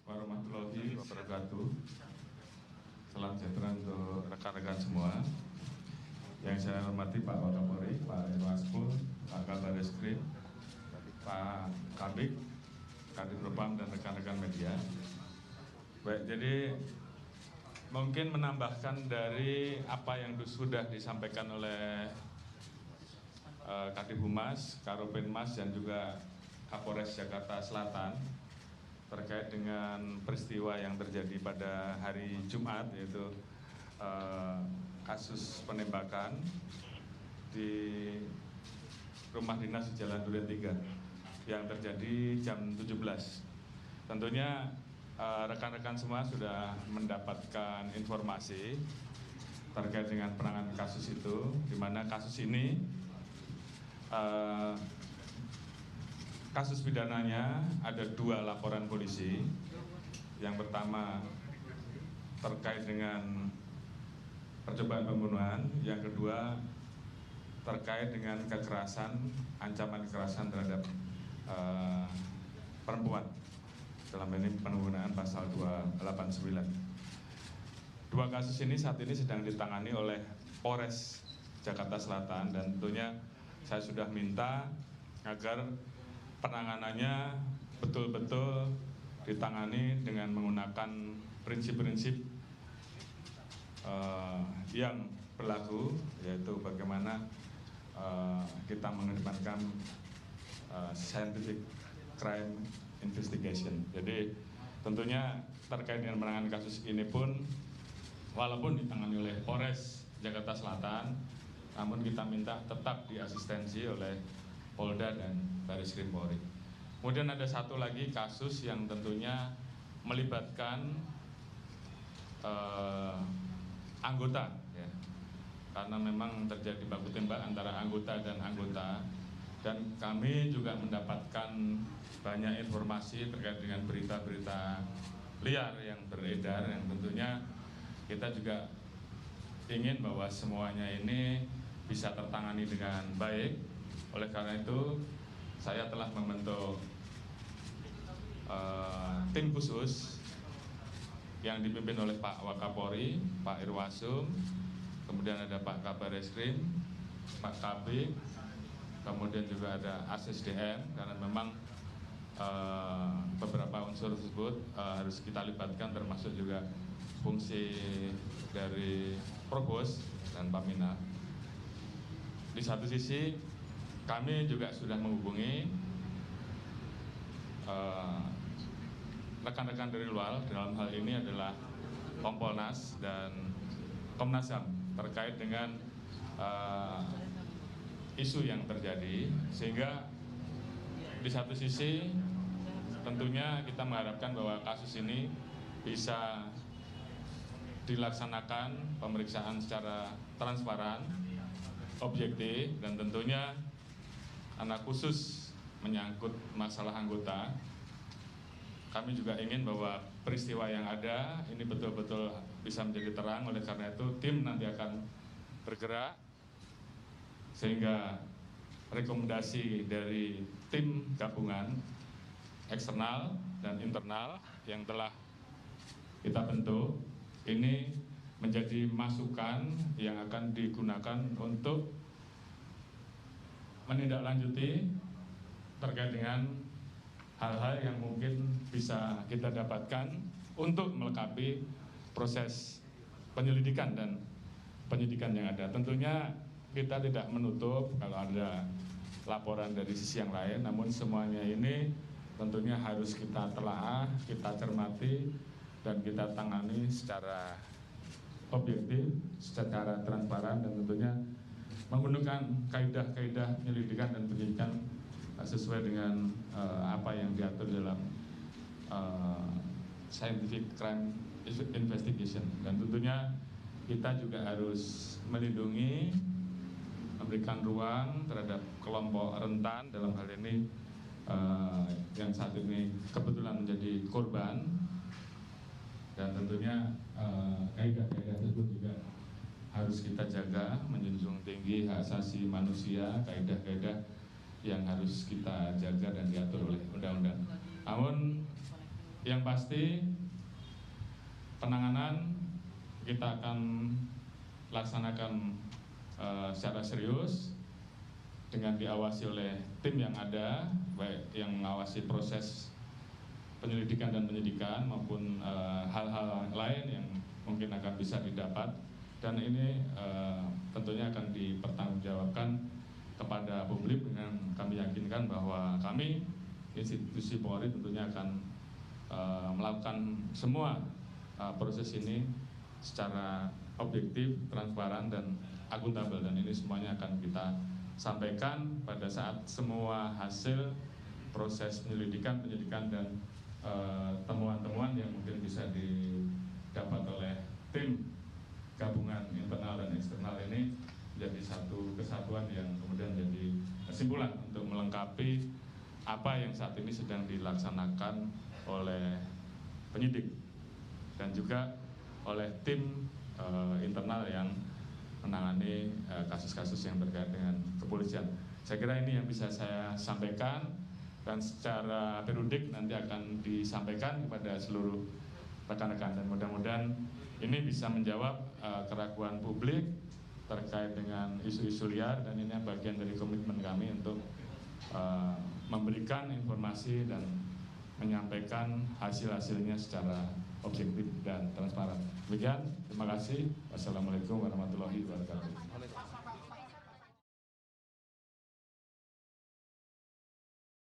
warahmatullahi wabarakatuh. Salam sejahtera untuk rekan-rekan semua. Yang saya hormati Pak Wakapolri, Pak Irwasum, Pak Kabar Eskrim, Pak Kabik, Kadif Propam, dan rekan-rekan media. Baik, jadi mungkin menambahkan dari apa yang sudah disampaikan oleh Kadif Humas, Karopenmas, dan juga Kapolres Jakarta Selatan terkait dengan peristiwa yang terjadi pada hari Jumat, yaitu kasus penembakan di rumah dinas di Jalan Duren 3 yang terjadi jam 17. Tentunya rekan-rekan semua sudah mendapatkan informasi terkait dengan penanganan kasus itu, di mana kasus ini kasus pidananya ada 2 laporan polisi. Yang pertama terkait dengan percobaan pembunuhan, yang kedua terkait dengan kekerasan, ancaman kekerasan terhadap perempuan. Dalam ini penggunaan pasal 289. 2 kasus ini saat ini sedang ditangani oleh Polres Jakarta Selatan, dan tentunya saya sudah minta agar penanganannya betul-betul ditangani dengan menggunakan prinsip-prinsip yang berlaku, yaitu bagaimana kita mengedepankan scientific crime investigation. Jadi tentunya terkait dengan penanganan kasus ini pun, walaupun ditangani oleh Polres Jakarta Selatan, namun kita minta tetap diasistensi oleh Polda dan Baris Krim Polri. Kemudian ada satu lagi kasus yang tentunya melibatkan anggota, ya, karena memang terjadi baku tembak antara anggota dan anggota, dan kami juga mendapatkan banyak informasi terkait dengan berita-berita liar yang beredar, yang tentunya kita juga ingin bahwa semuanya ini bisa tertangani dengan baik. Oleh karena itu, saya telah membentuk tim khusus yang dipimpin oleh Pak Wakapolri, Pak Irwasum, kemudian ada Pak Kabar Eskrim, Pak Kabik, kemudian juga ada ASSDM, karena memang beberapa unsur tersebut harus kita libatkan, termasuk juga fungsi dari Provos dan Pamina. Di satu sisi, kami juga sudah menghubungi rekan-rekan dari luar, dalam hal ini adalah Kompolnas dan Komnas HAM, terkait dengan isu yang terjadi, sehingga di satu sisi tentunya kita mengharapkan bahwa kasus ini bisa dilaksanakan pemeriksaan secara transparan, objektif, dan tentunya anak khusus menyangkut masalah anggota. Kami juga ingin bahwa peristiwa yang ada ini betul-betul bisa menjadi terang. Oleh karena itu, tim nanti akan bergerak sehingga rekomendasi dari tim gabungan eksternal dan internal yang telah kita bentuk ini menjadi masukan yang akan digunakan untuk menindaklanjuti terkait dengan hal-hal yang mungkin bisa kita dapatkan untuk melengkapi proses penyelidikan dan penyidikan yang ada. Tentunya kita tidak menutup kalau ada laporan dari sisi yang lain, namun semuanya ini tentunya harus kita telaah, kita cermati, dan kita tangani secara objektif, secara transparan, dan tentunya menggunakan kaidah-kaidah penyelidikan dan penyidikan sesuai dengan apa yang diatur dalam scientific crime investigation. Dan tentunya kita juga harus melindungi, memberikan ruang terhadap kelompok rentan, dalam hal ini yang saat ini kebetulan menjadi korban, dan tentunya kaidah-kaidah tersebut juga harus kita jaga, menjunjung tinggi hak asasi manusia, kaidah-kaidah yang harus kita jaga dan diatur oleh undang-undang. Namun Yang pasti penanganan kita akan laksanakan secara serius dengan diawasi oleh tim yang ada, baik yang mengawasi proses penyelidikan dan penyidikan maupun hal-hal lain yang mungkin akan bisa didapat, dan ini tentunya akan dipertanggungjawabkan kepada publik dengan kami yakinkan bahwa kami institusi Polri tentunya akan melakukan semua proses ini secara objektif, transparan, dan akuntabel, dan ini semuanya akan kita sampaikan pada saat semua hasil proses penyelidikan, penyidikan, dan temuan-temuan yang mungkin bisa didapat oleh tim gabungan internal dan eksternal ini menjadi satu kesatuan yang kemudian jadi kesimpulan untuk melengkapi apa yang saat ini sedang dilaksanakan oleh penyidik dan juga oleh tim internal yang menangani kasus-kasus yang terkait dengan kepolisian. Saya kira ini yang bisa saya sampaikan, dan secara periodik nanti akan disampaikan kepada seluruh rekan-rekan, dan mudah-mudahan ini bisa menjawab keraguan publik terkait dengan isu-isu liar, dan ini bagian dari komitmen kami untuk memberikan informasi dan menyampaikan hasil-hasilnya secara objektif dan transparan. Demikian, terima kasih. Wassalamualaikum warahmatullahi wabarakatuh.